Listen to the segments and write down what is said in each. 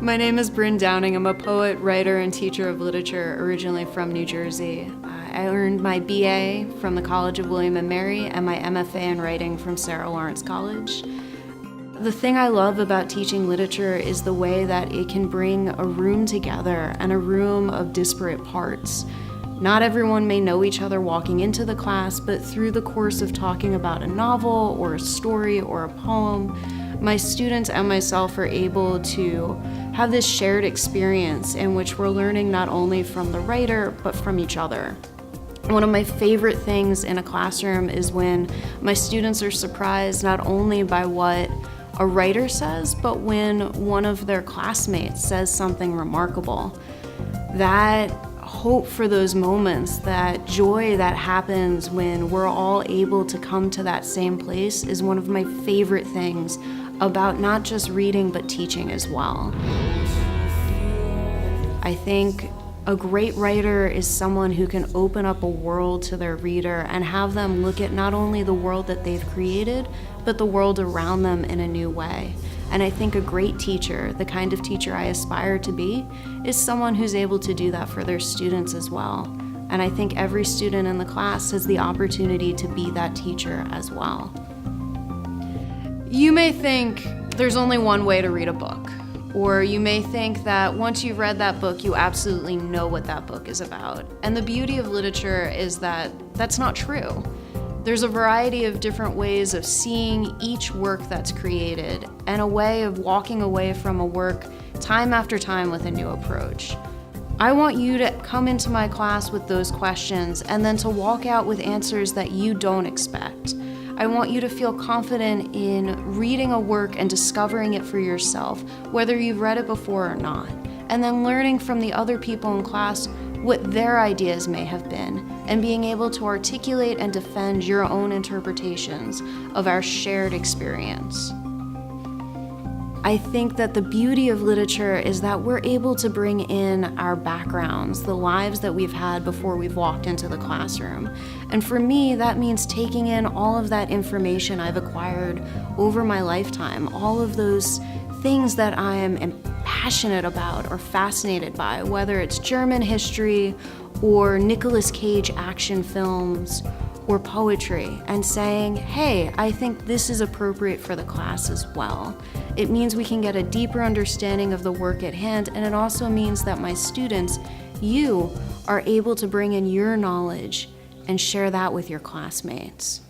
My name is Brynn Downing. I'm a poet, writer, and teacher of literature originally from New Jersey. I earned my BA from the College of William & Mary and my MFA in writing from Sarah Lawrence College. The thing I love about teaching literature is the way that it can bring a room together and a room of disparate parts. Not everyone may know each other walking into the class, but through the course of talking about a novel or a story or a poem, my students and myself are able to have this shared experience in which we're learning not only from the writer, but from each other. One of my favorite things in a classroom is when my students are surprised not only by what a writer says, but when one of their classmates says something remarkable. That hope for those moments, that joy that happens when we're all able to come to that same place is one of my favorite things about not just reading, but teaching as well. I think a great writer is someone who can open up a world to their reader and have them look at not only the world that they've created, but the world around them in a new way. And I think a great teacher, the kind of teacher I aspire to be, is someone who's able to do that for their students as well. And I think every student in the class has the opportunity to be that teacher as well. You may think there's only one way to read a book, or you may think that once you've read that book, you absolutely know what that book is about. And the beauty of literature is that that's not true. There's a variety of different ways of seeing each work that's created and a way of walking away from a work time after time with a new approach. I want you to come into my class with those questions and then to walk out with answers that you don't expect. I want you to feel confident in reading a work and discovering it for yourself, whether you've read it before or not, and then learning from the other people in class what their ideas may have been, and being able to articulate and defend your own interpretations of our shared experience. I think that the beauty of literature is that we're able to bring in our backgrounds, the lives that we've had before we've walked into the classroom. And for me, that means taking in all of that information I've acquired over my lifetime, all of those things that I am passionate about or fascinated by, whether it's German history or Nicolas Cage action films or poetry, and saying, hey, I think this is appropriate for the class as well. It means we can get a deeper understanding of the work at hand, and it also means that my students, you, are able to bring in your knowledge and share that with your classmates.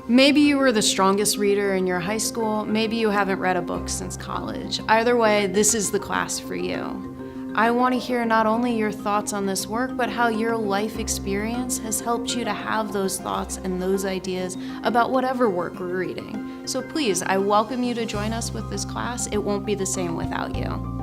Maybe you were the strongest reader in your high school, maybe you haven't read a book since college. Either way, this is the class for you. I want to hear not only your thoughts on this work, but how your life experience has helped you to have those thoughts and those ideas about whatever work we're reading. So please, I welcome you to join us with this class. It won't be the same without you.